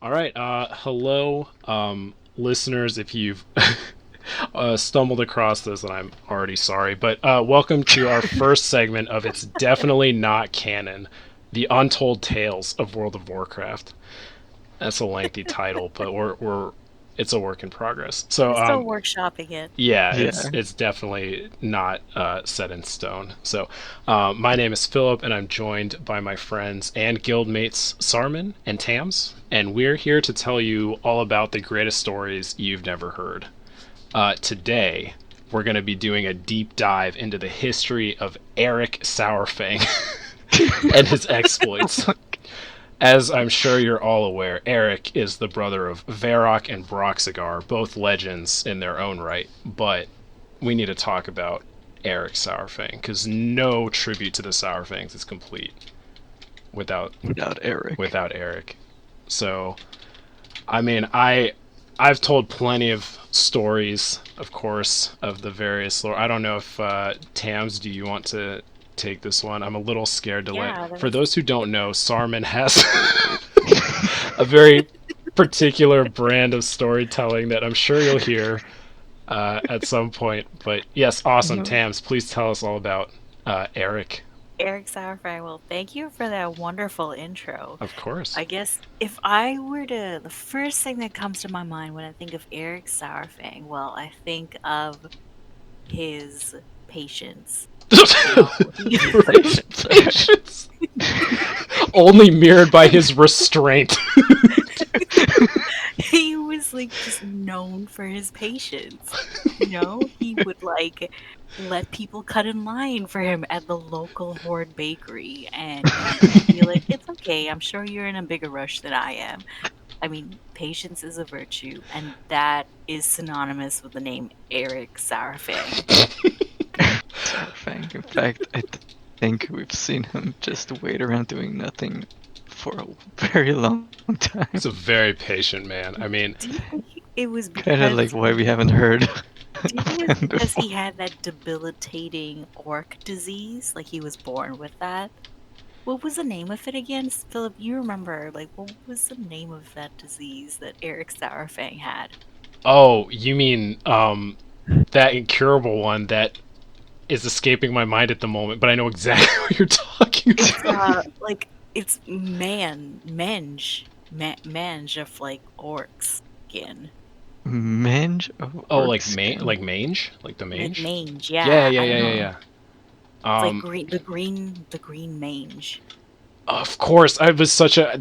All right. Hello, listeners. If you've stumbled across this, and I'm already sorry, but welcome to our first segment of It's Definitely Not Canon, the Untold Tales of World of Warcraft. That's a lengthy title, but we're it's a work in progress. So, We're still workshopping it. yeah, it's Yeah. it's definitely not set in stone. So, my name is Philip, and I'm joined by my friends and guildmates Sarman and Tams, and we're here to tell you all about the greatest stories you've never heard. Today, we're going to be doing a deep dive into the history of Eric Saurfang and his exploits. As I'm sure you're all aware, Eric is the brother of Varrock and Broxigar, both legends in their own right, but we need to talk about Eric Saurfang, because no tribute to the Saurfangs is complete without Without Eric. without Eric. So, I mean, I've told plenty of stories, of course, of the various lore. I don't know if Tams, do you want to take this one? I'm a little scared to let. Yeah, For there's those who don't know, Sarman has a very particular brand of storytelling that I'm sure you'll hear at some point. But yes, awesome, No. Tams. Please tell us all about Eric. Eric Saurfang. Well, thank you for that wonderful intro. Of course. I guess if I were to, the first thing that comes to my mind when I think of Eric Saurfang, well, I think of his patience. You know, Patience. Only mirrored by his restraint. he was like just known for his patience. He would like let people cut in line for him at the local Horde bakery, and he'd be like, "It's okay. I'm sure you're in a bigger rush than I am." I mean, patience is a virtue, and that is synonymous with the name Eric Saurfang. Saurfang. In fact, think we've seen him just wait around doing nothing for a very long time. He's a very patient man. I mean, Do you think it was Kind of because like why we haven't heard do you of think it's him because before. he had that debilitating orc disease? Like he was born with that? What was the name of it again? Philip, you remember, like, what was the name of that disease that Eric Saurfang had? oh, you mean that incurable one that is escaping my mind at the moment, but I know exactly what you're talking It's, about. it's mange of, like, orcs skin. Mange of Oh, orc like skin. like mange, like the mange. Mange, Yeah, yeah, yeah, I yeah, don't yeah, know. Oh, yeah. It's like Um, the green mange. of course, I was such a.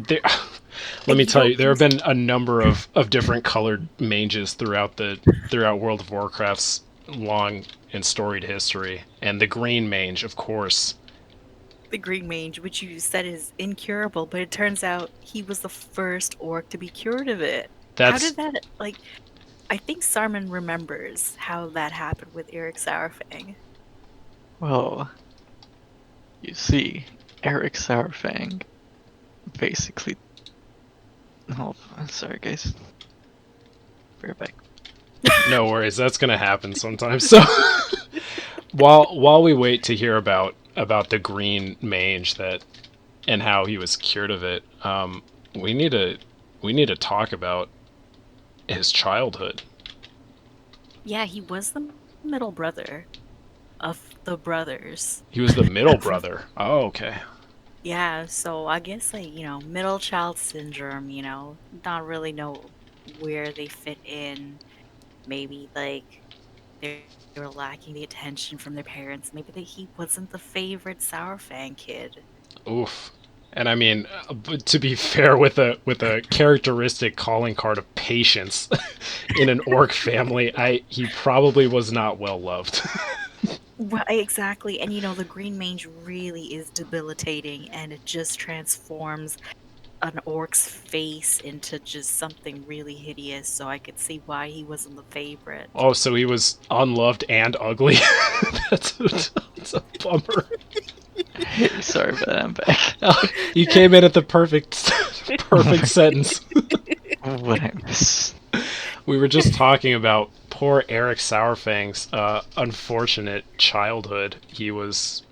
Let And me you tell know, you, there have been a number of different colored mages throughout World of Warcraft's long and storied history, and the green mange, of course. the green mange, which you said is incurable, but it turns out he was the first orc to be cured of it. How That's did that, like, I think Sarman remembers how that happened with Eric Saurfang. well, you see, Eric Saurfang basically. Oh, I'm sorry, guys. Bear back. no worries. That's gonna happen sometimes. So while we wait to hear about the green mange that and how he was cured of it, we need to talk about his childhood. Yeah, he was the middle brother of the brothers. He was the middle brother. Oh, okay. Yeah, so I guess, like, middle child syndrome, not really know where they fit in. Maybe like they were lacking the attention from their parents. Maybe he wasn't the favorite Sourfang kid. Oof. And I mean, but to be fair, with a characteristic calling card of patience in an orc family, he probably was not well loved. Right, exactly. And the green mange really is debilitating, and it just transforms an orc's face into just something really hideous. So I could see why he wasn't the favorite. Oh, so he was unloved and ugly. That's a bummer. Hey, sorry about that. I'm back. You came in at the perfect sentence. What I miss? We were just talking about poor Eric Saurfang's unfortunate childhood. He was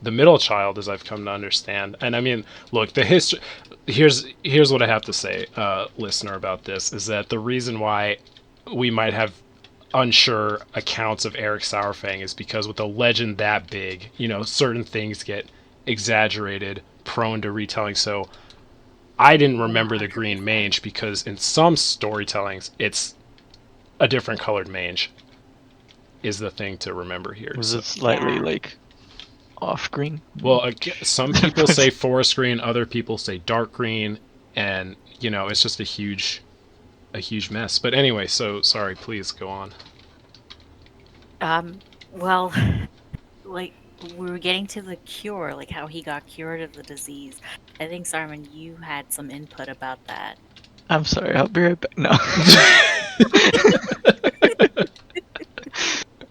the middle child, as I've come to understand. And I mean, look, the history. Here's what I have to say, listener, about this is that the reason why we might have unsure accounts of Eric Saurfang is because with a legend that big, certain things get exaggerated, prone to retelling. So I didn't remember the green mange because in some storytellings, it's a different colored mange. Is the thing to remember here. Was it slightly like off green? Well, some people say forest green, other people say dark green, and it's just a huge mess. But anyway, so sorry, please go on. Well, like we were getting to the cure, like how he got cured of the disease. I think, Simon, you had some input about that. I'm sorry, I'll be right back. No.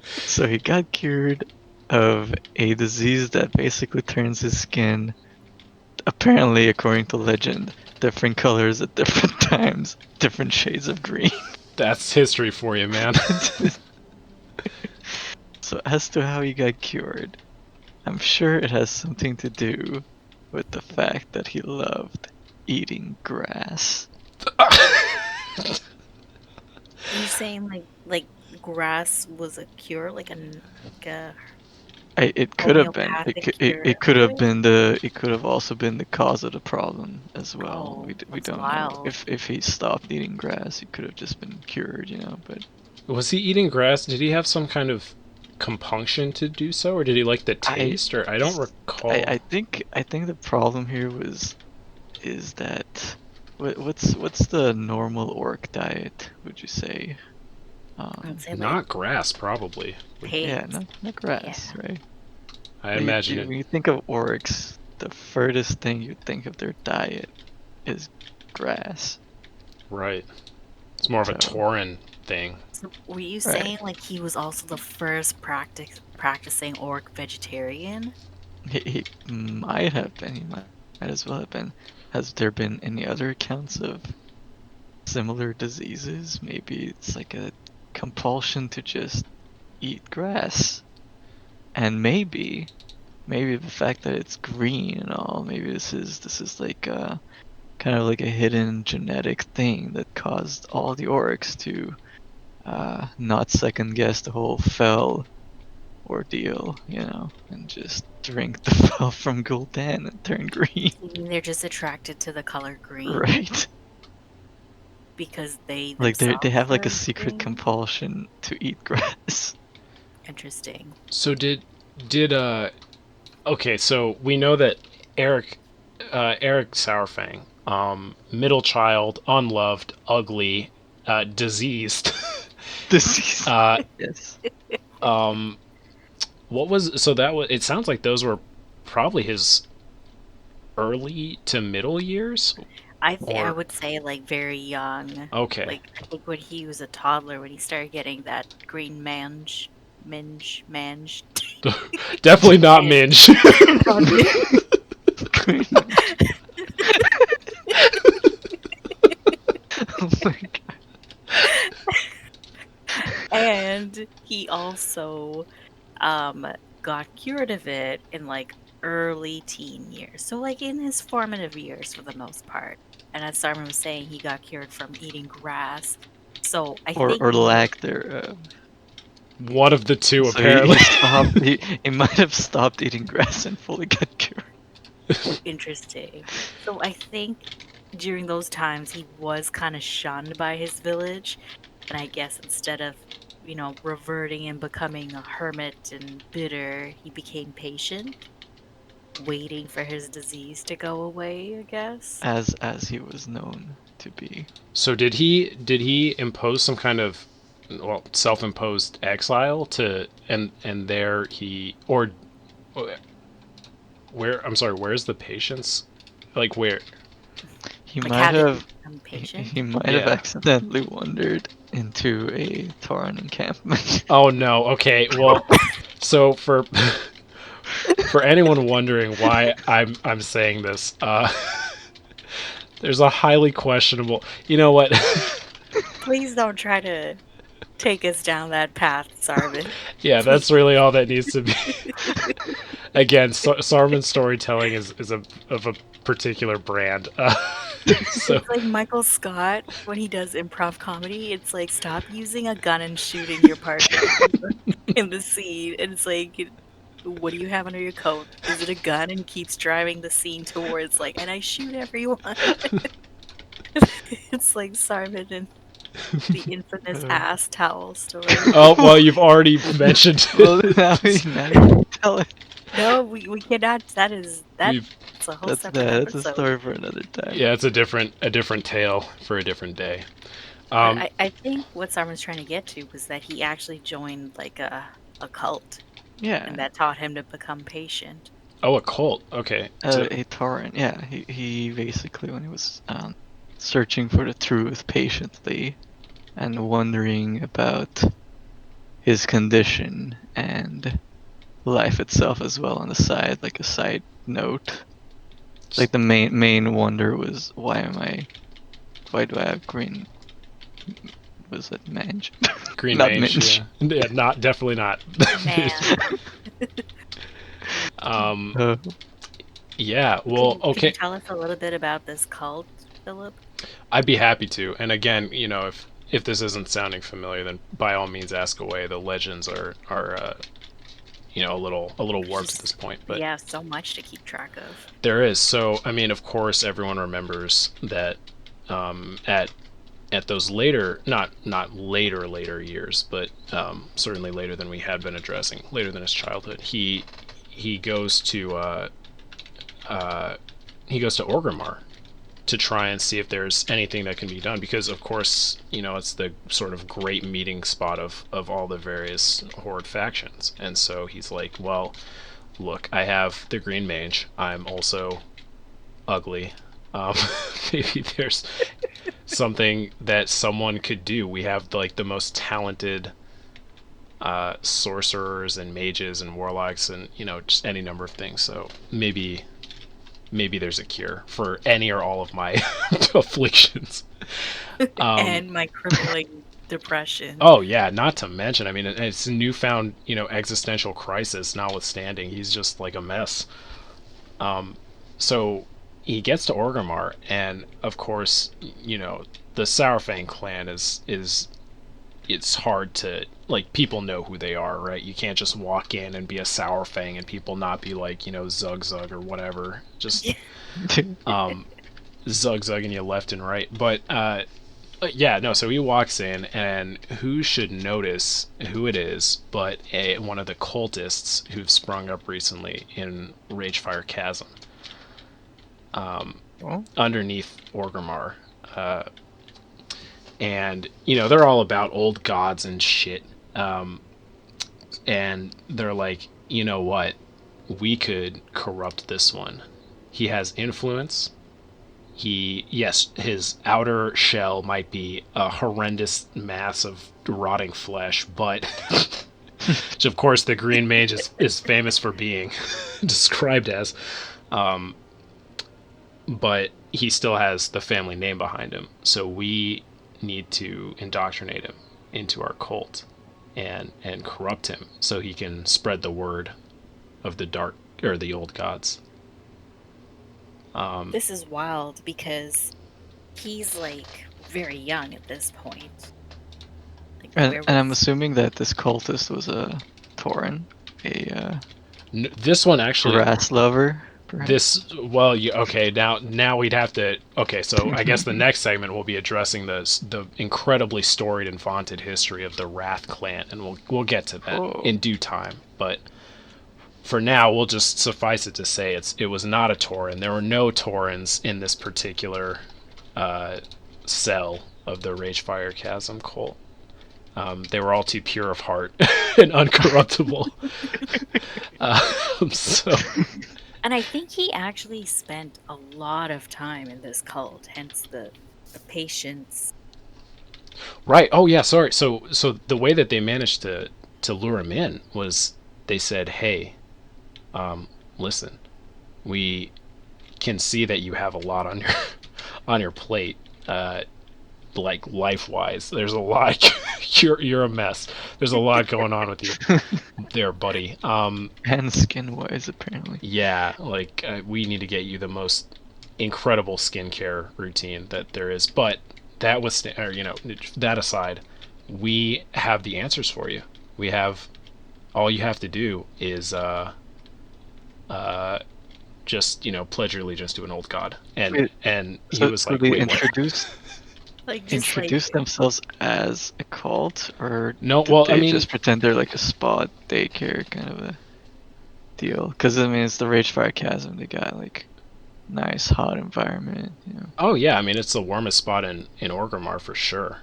So he got cured of a disease that basically turns his skin, apparently according to legend, different colors at different times, different shades of green. That's history for you, man. So as to how he got cured, I'm sure it has something to do with the fact that he loved eating grass. Are you saying like grass was a cure, It could have been. It could have cure? been It could have also been the cause of the problem as well. Oh, we that's don't know wild. if he stopped eating grass, he could have just been cured, But Was he eating grass? Did he have some kind of compunction to do so, or did he like the taste? Or I don't recall. I think the problem here is that what's the normal orc diet? Would you say? I'd say Not grass, probably. pigs. Yeah, not grass, right? I imagine When you think of orcs, the furthest thing you think of their diet is grass. Right. It's more of a So- Tauren thing. So were you Right. saying like he was also the first practicing orc vegetarian? He might have been. He might as well have been. Has there been any other accounts of similar diseases? Maybe it's like a compulsion to just eat grass, and maybe the fact that it's green and all. Maybe this is like kind of like a hidden genetic thing that caused all the orcs to not second guess the whole fell ordeal, and just drink the fell from Gul'dan and turn green. You mean they're just attracted to the color green Right. because they Like they themselves have like a are secret green? compulsion to eat grass. Interesting. So did okay, so we know that Eric Saurfang, middle child, unloved, ugly, diseased. Disease. Yes. What was so that was? It sounds like those were probably his early to middle years. I Or- would say like very young. Okay. Like I think when he was a toddler, when he started getting that green mange. Definitely not Minge. Green. Oh my god. And he also got cured of it in like early teen years. So like in his formative years for the most part. And as Simon was saying, he got cured from eating grass. So I think Or lack thereof. One of the two, So apparently. he might have stopped eating grass and fully got cured. interesting. So I think during those times he was kind of shunned by his village. And I guess instead of, reverting and becoming a hermit and bitter, he became patient, waiting for his disease to go away, I guess. As he was known to be. So did he impose some kind of self-imposed exile to and there he or where I'm sorry, where's the patience? Like where? He Like, might how did he have become patient? he might have Yeah. accidentally wandered into a Tauren encampment. Oh no. Okay. Well, so for anyone wondering why I'm saying this, there's a highly questionable. You know what? Please don't try to take us down that path, Sarvin. Yeah, that's really all that needs to be. Again, Saruman's storytelling is of a particular brand. So It's like Michael Scott when he does improv comedy. It's like stop using a gun and shooting your partner in the scene. And it's like, what do you have under your coat? Is it a gun? And keeps driving the scene towards like, and I shoot everyone. It's like Sarman and the infamous ass towel story. oh well, you've already mentioned. Well, now you tell it. No, we cannot. That's a whole separate That's a episode. story for another time. Yeah, it's a different tale for a different day. But I think what Sarman's trying to get to was that he actually joined like a cult, Yeah. and that taught him to become patient. Oh, a cult. Okay. A torrent. Yeah. He basically, when he was searching for the truth patiently and wondering about his condition and life itself as well on the side, like a side note. Like the main wonder was why do I have green? Was it mange? Green Not mange. minge. Yeah, not definitely not. Man. Yeah. Well, Can okay. you tell us a little bit about this cult, Philip? I'd be happy to. And again, if this isn't sounding familiar, then by all means ask away. The legends are a little warped at this point, but yeah, so much to keep track of. there is. So I mean, of course, everyone remembers that at those later, not later years, but certainly later than we had been addressing, later than his childhood, he goes to Orgrimmar to try and see if there's anything that can be done, because of course, it's the sort of great meeting spot of all the various horde factions. And so he's like, well, look, I have the green mage, I'm also ugly, maybe there's something that someone could do. We have like the most talented sorcerers and mages and warlocks and just any number of things, so maybe there's a cure for any or all of my afflictions. And my crippling depression. Oh yeah, not to mention, I mean, it's a newfound, existential crisis notwithstanding, he's just like a mess. So he gets to Orgrimmar, and of course, the Saurfang clan is it's hard to, like, people know who they are, right? You can't just walk in and be a Saurfang and people not be like, Zug Zug or whatever. Just Zug Zugging you left and right. But yeah, no, so he walks in, and who should notice who it is but one of the cultists who've sprung up recently in Ragefire Chasm. Underneath Orgrimmar. And, they're all about old gods and shit. And they're like, you know what? We could corrupt this one. He has influence. His outer shell might be a horrendous mass of rotting flesh, but which of course the Green Mage is famous for being described as. But he still has the family name behind him. So we need to indoctrinate him into our cult and corrupt him so he can spread the word of the old gods. This is wild because he's like very young at this point. Like, and I'm assuming that this cultist was a Tauren, This one actually grass lover. Perhaps? Now we'd have to. Okay, so I guess the next segment will be addressing the incredibly storied and vaunted history of the Wrath clan, and we'll get to that in due time. But for now, we'll just suffice it to say it was not a Tauren. There were no Taurens in this particular cell of the Ragefire Chasm cult. They were all too pure of heart and uncorruptible. So. And I think he actually spent a lot of time in this cult, hence the patience. Right. Oh yeah. Sorry. So the way that they managed to lure him in was they said, "Hey, listen, we can see that you have a lot on your plate. like life wise. There's a lot. You're a mess. There's a lot going on with you there, buddy. And skin wise, apparently. Yeah, like we need to get you the most incredible skincare routine that there is. But that was, or, that aside, we have the answers for you. We have all you have to do is just pledge your allegiance to an old god, and Wait, and he So, was so like, they wait, what? Like just introduce themselves as a cult, or No, did well, they just pretend they're like a spa daycare kind of a deal? Because I mean, it's the Ragefire Chasm. They got like nice hot environment, you know. oh yeah, I mean it's the warmest spot in Orgrimmar for sure.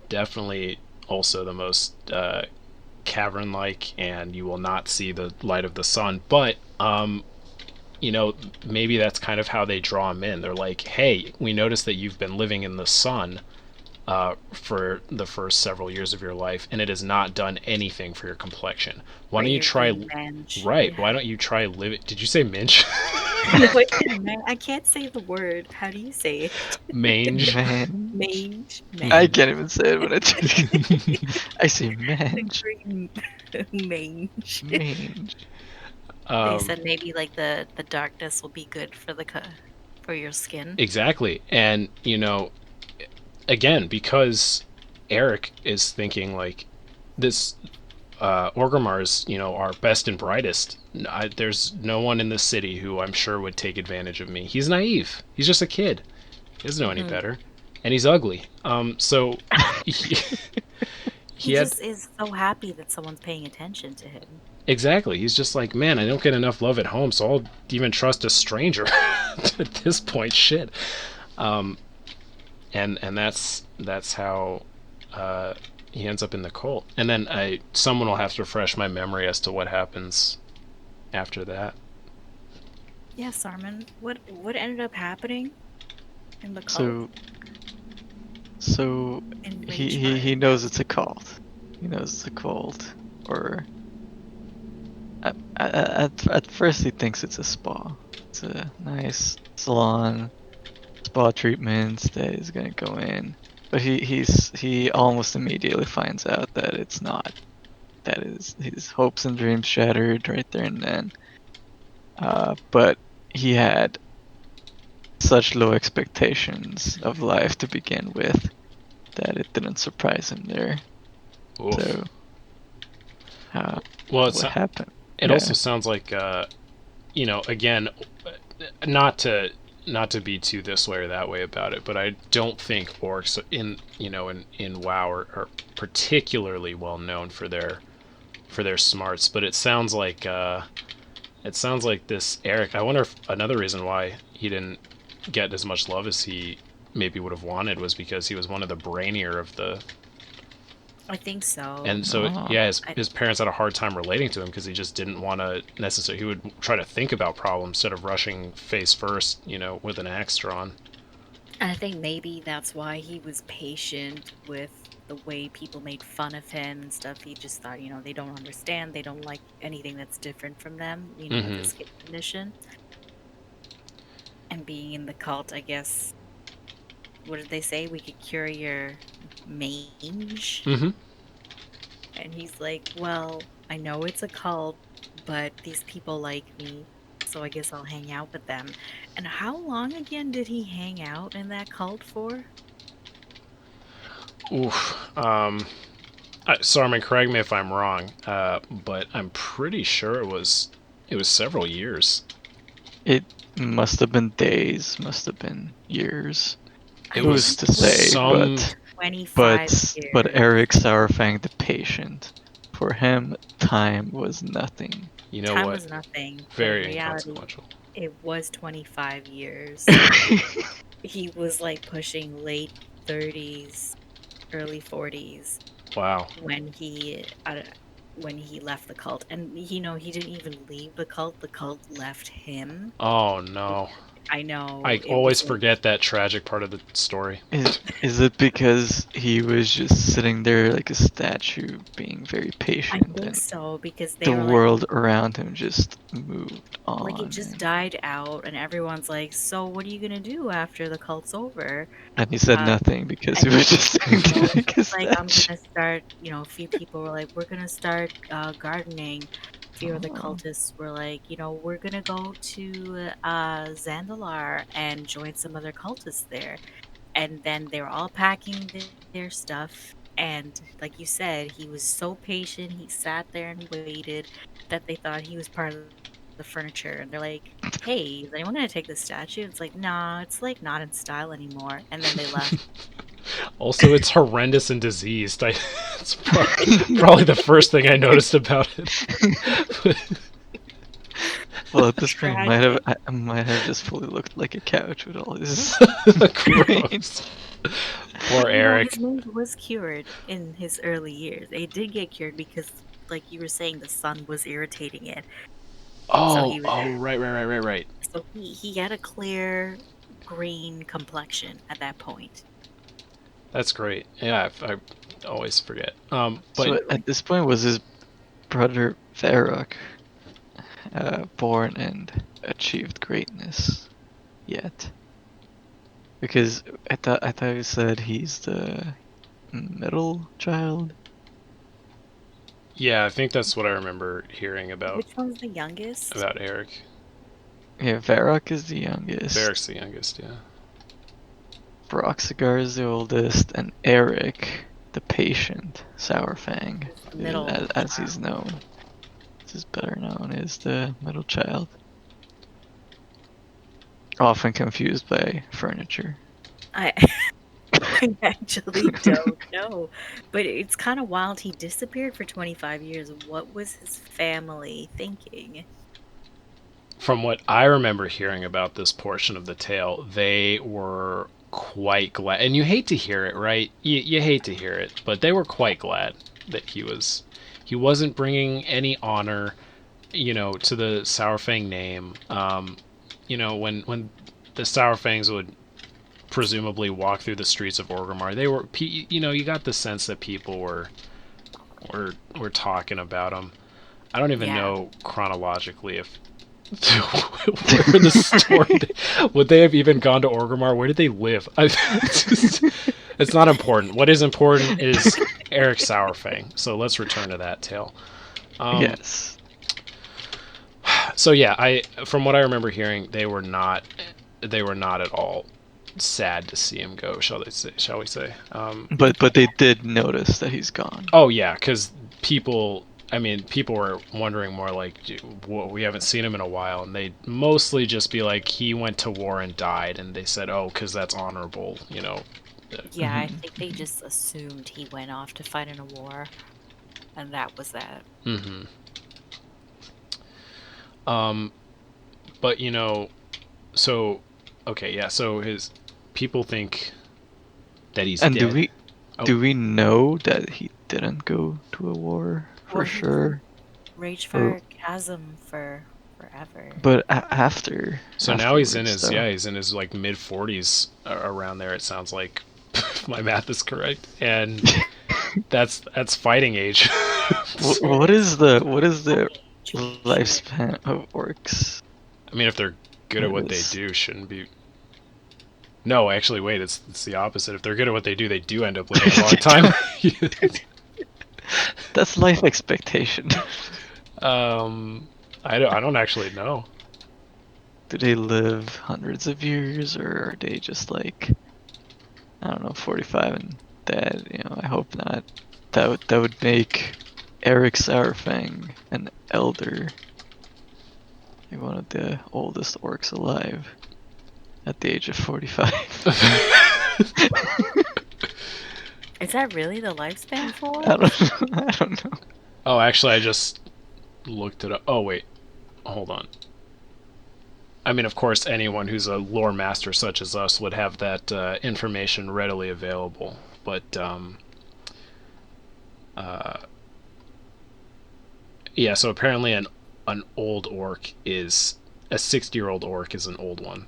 Definitely also the most cavern-like, and you will not see the light of the sun. But maybe that's kind of how they draw them in. They're like, hey, we noticed that you've been living in the sun for the first several years of your life, and it has not done anything for your complexion. Why don't you try? Right. Yeah. Why don't you try living? Did you say minch? No, I can't say the word. How do you say it? Mange. Man, Mange. I can't even say it when I I say mange. Mange. Mange. They said maybe like the darkness will be good for for your skin. Exactly, and again, because Eric is thinking like this. Orgrimmar is, our best and brightest. There's no one in this city who I'm sure would take advantage of me. He's naive. He's just a kid. He doesn't know any better, and he's ugly. So he just is so happy that someone's paying attention to him. Exactly. He's just like, man, I don't get enough love at home, so I'll even trust a stranger at this point. Shit. And that's how he ends up in the cult. And then someone will have to refresh my memory as to what happens after that. Yeah, Sarman. What ended up happening in the cult? So he knows it's a cult. He knows it's a cult, or at first he thinks it's a spa. It's a nice salon, spa treatments that he's gonna go in. But he almost immediately finds out that it's not. That is his hopes and dreams shattered right there and then. But he had such low expectations of life to begin with that it didn't surprise him there. Oof. So, what happened? It also sounds like, again, not to be too this way or that way about it, but I don't think orcs in WoW are particularly well known for their smarts. But it sounds like this Eric. I wonder if another reason why he didn't get as much love as he maybe would have wanted was because he was one of the brainier of the. I think so. And so, his parents had a hard time relating to him because he just didn't want to necessarily. He would try to think about problems instead of rushing face first, with an axe drawn. And I think maybe that's why he was patient with the way people made fun of him and stuff. He just thought, they don't understand. They don't like anything that's different from them, with the skin condition. And being in the cult, I guess, what did they say? We could cure your mange. Mm-hmm. And he's like, well, I know it's a cult, but these people like me, so I guess I'll hang out with them. And how long again did he hang out in that cult for? Oof. Sarman, correct me if I'm wrong, but I'm pretty sure it was several years. It must have been days, must have been years. It was to say, but 25 years. But Eric Saurfang, the patient, for him, time was nothing. You know time what? Was nothing. Very inconsequential. It was 25 years. He was like pushing late 30s, early 40s. Wow. When he left the cult, and he didn't even leave the cult. The cult left him. Oh no. I know I it always was like forget that tragic part of the story. Is it because he was just sitting there like a statue, being very I patient, think and so because they the were like, world around him just moved it on, just died out, and everyone's like, "So what are you gonna do after the cult's over?" and he said Uh, nothing because and he was just sitting so there like a he's like, "I'm statue. gonna start." A few people were like, "We're gonna start gardening." A few of the Oh. cultists were like, "We're gonna go to Zandalar and join some other cultists there." And then they were all packing their stuff. And like you said, he was so patient. He sat there and waited that they thought he was part of the furniture. And they're like, "Hey, is anyone going to take this statue?" It's like, "Nah, it's like not in style anymore." And then they left. Also, it's horrendous and diseased. It's probably the first thing I noticed about it. Well, at this point, Tragic. I might have just fully looked like a couch with all this grain. Gross. Poor His Eric. wound was cured in his early years. It did get cured because, like you were saying, the sun was irritating it. So Oh, he was oh, right. So he had a clear green complexion at that point. That's great. Yeah, I always forget. But So at this point, was his brother Varrock born and achieved greatness yet? Because I thought you said he's the middle child. yeah, I think that's what I remember hearing about Which one's the youngest? Eric. Yeah, Varrock is the youngest. Eric's the youngest. Yeah. Broxigar is the oldest, and Eric, the patient, Saurfang, Is the middle as he's child. known, as he's better known, is the middle child. Often confused by furniture. I I actually don't know. But it's kind of wild he disappeared for 25 years. What was his family thinking? From what I remember hearing about this portion of the tale, they were quite glad. And you hate to hear it, right? You hate to hear it, but they were quite glad that he wasn't bringing any honor, to the Saurfang name. When the Saurfangs would presumably walk through the streets of Orgrimmar, they were, you got the sense that people were talking about them. I don't even Yeah. know chronologically if where in the story would they have even gone to Orgrimmar? Where did they live? It's not important. What is important is Eric Saurfang. So let's return to that tale. Yes. So yeah, from what I remember hearing, they were not at all sad to see him go. Shall we say? But they did notice that he's gone. Oh yeah, because people. I mean, people were wondering more like, we haven't seen him in a while, and they'd mostly just be like, he went to war and died, and they said, oh, because that's honorable, Yeah, I think they just assumed he went off to fight in a war, and that was that. Mm-hmm. But so okay, yeah. So his people think that he's And dead. do we know that he didn't go to a war for Well, he was in sure? Ragefire Chasm for forever. But after. So now he's in afterwards, his though. he's in his like mid 40s around there. It sounds like, if my math is correct, and that's fighting age. What is the Change. lifespan of orcs? I mean, if they're good at what they do, shouldn't be. No, actually, wait. It's the opposite. If they're good at what they do end up living a long time. That's life expectation. I don't actually know. Do they live hundreds of years, or are they just like, I don't know, 45 and dead? I hope not. That would make Eric Saurfang an elder, like one of the oldest orcs alive, at the age of 45. Is that really the lifespan for I it? I don't know. Oh, actually, I just looked it up. Oh, wait. Hold on. I mean, of course, anyone who's a lore master such as us would have that information readily available. But, yeah, so apparently an old orc is... A 60-year-old orc is an old one.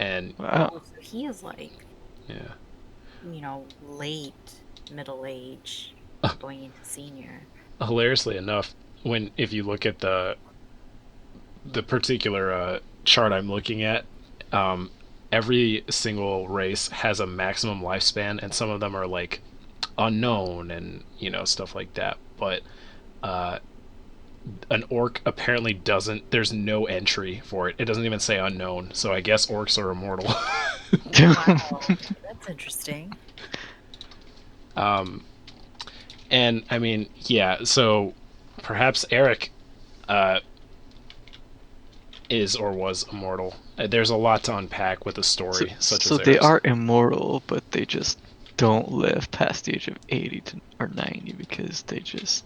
And Wow. Oh, so he is like, yeah, late middle age, going into senior. hilariously enough, if you look at the particular chart I'm looking at, every single race has a maximum lifespan, and some of them are like unknown and stuff like that. But an orc apparently doesn't. There's no entry for it. It doesn't even say unknown. So I guess orcs are immortal. Wow, that's interesting. And I mean, yeah. So perhaps Eric is or was immortal. There's a lot to unpack with a story such So as they Eric's. are immortal, but they just don't live past the age of 80 or 90 because they just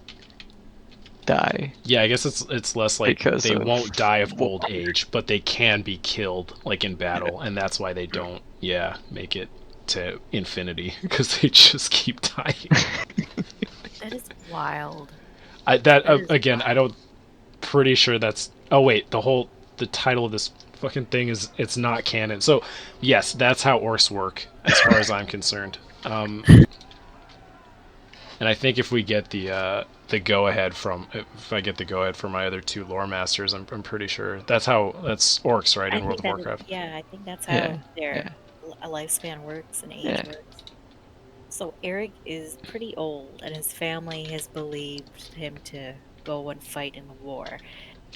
die. Yeah, I guess it's less like Because they of won't die of war. old age, but they can be killed like in battle, and that's why they don't make it to infinity because they just keep dying. That is wild. Again, I don't pretty sure that's. Oh wait, the title of this fucking thing is it's not canon. So yes, that's how orcs work as far as I'm concerned. And I think if we get the go ahead if I get the go ahead from my other two lore masters, I'm pretty sure that's orcs, right, in World of Warcraft. I think that's how Yeah, their lifespan works and age Yeah. works. So Eric is pretty old, and his family has believed him to go and fight in the war.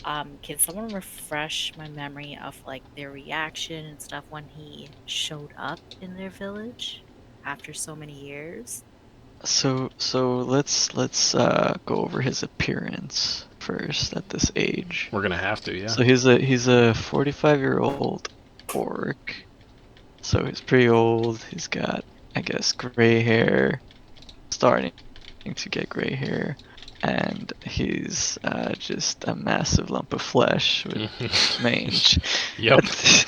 Can someone refresh my memory of like their reaction and stuff when he showed up in their village after so many years? So let's go over his appearance first at this age. We're gonna have to, yeah. So he's a 45-year-old orc. So he's pretty old. He's got, I guess, gray hair, starting to get gray hair, and he's just a massive lump of flesh with mange. Yep.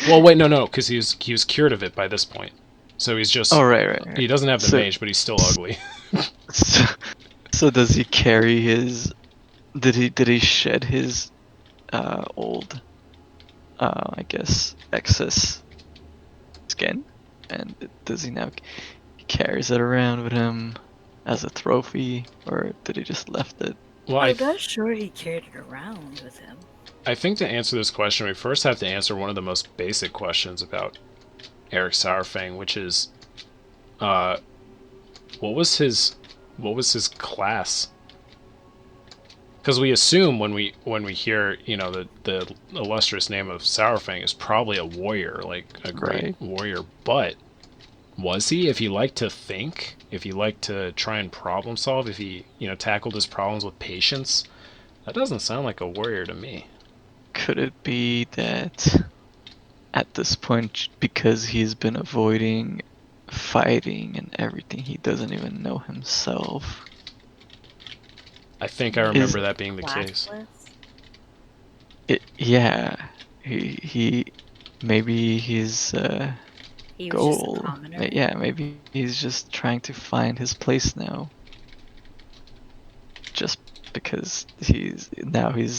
Well, wait, no, because he was cured of it by this point. So he's just. Oh, right. He doesn't have the mange, but he's still ugly. So does he carry his? Did he shed his old, I guess, excess skin, and does he now? He carries it around with him as a trophy, or did he just left it? Well, I'm not sure he carried it around with him. I think to answer this question, we first have to answer one of the most basic questions about Eric Saurfang, which is, what was his class? Because we assume when we hear the illustrious name of Saurfang is probably a warrior, like a great warrior. But was he? If he liked to think, if he liked to try and problem solve, if he tackled his problems with patience, that doesn't sound like a warrior to me. Could it be that at this point, because he's been avoiding fighting and everything, he doesn't even know himself? I think I remember that being the case. Yeah, he maybe his goal. Yeah, maybe he's just trying to find his place now. Just because he's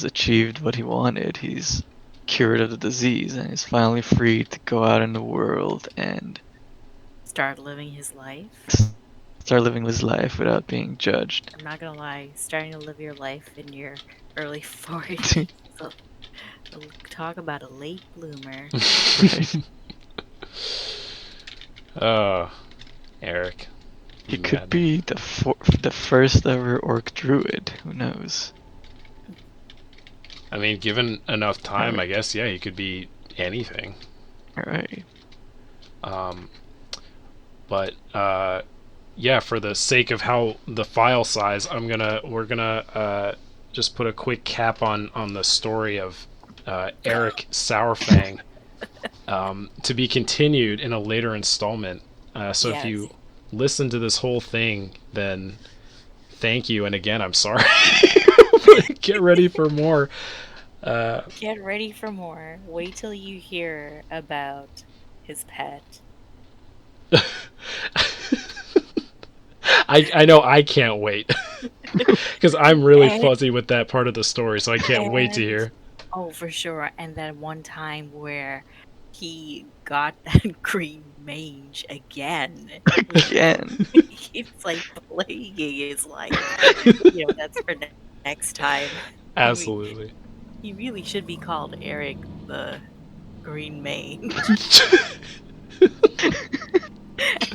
achieved what he wanted. He's cured of the disease and he's finally free to go out in the world and start living his life. Start living his life without being judged. I'm not gonna lie, starting to live your life in your early 40s. So, talk about a late bloomer. Right. Oh, Eric. He could be the first ever orc druid. Who knows? I mean, given enough time, I guess, yeah, he could be anything. Alright. But yeah, for the sake of how the file size, we're gonna just put a quick cap on the story of Eric Saurfang, to be continued in a later installment. So yes. If you listen to this whole thing, then thank you, and again, I'm sorry. Get ready for more. Get ready for more. Wait till you hear about his pet. I know I can't wait because I'm really fuzzy with that part of the story, so I can't wait to hear. Oh, for sure. And that one time where he got that green mange again. Again. It's like plaguing his life. That's for next time. Absolutely. He really should be called Eric the Green Mange,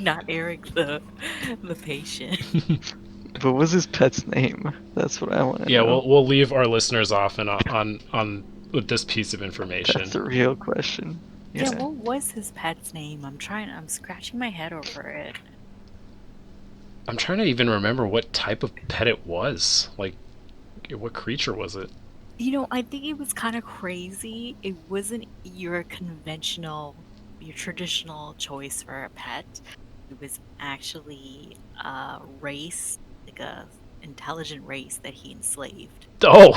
not Eric the patient. What was his pet's name? That's what I want to Yeah, know. we'll leave our listeners off and on with this piece of information. That's the real question. Yeah, what was his pet's name? I'm scratching my head over it. I'm trying to even remember what type of pet it was. Like, what creature was it? I think it was kind of crazy. It wasn't your traditional choice for a pet. It was actually a race, like a intelligent race that he enslaved. Oh!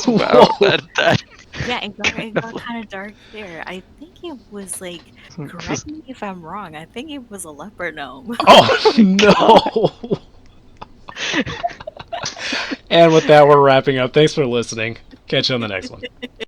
Wow, that Yeah, it got kind of dark there. I think it was like, correct me if I'm wrong, I think it was a leopard gnome. Oh, no! And with that, we're wrapping up. Thanks for listening. Catch you on the next one.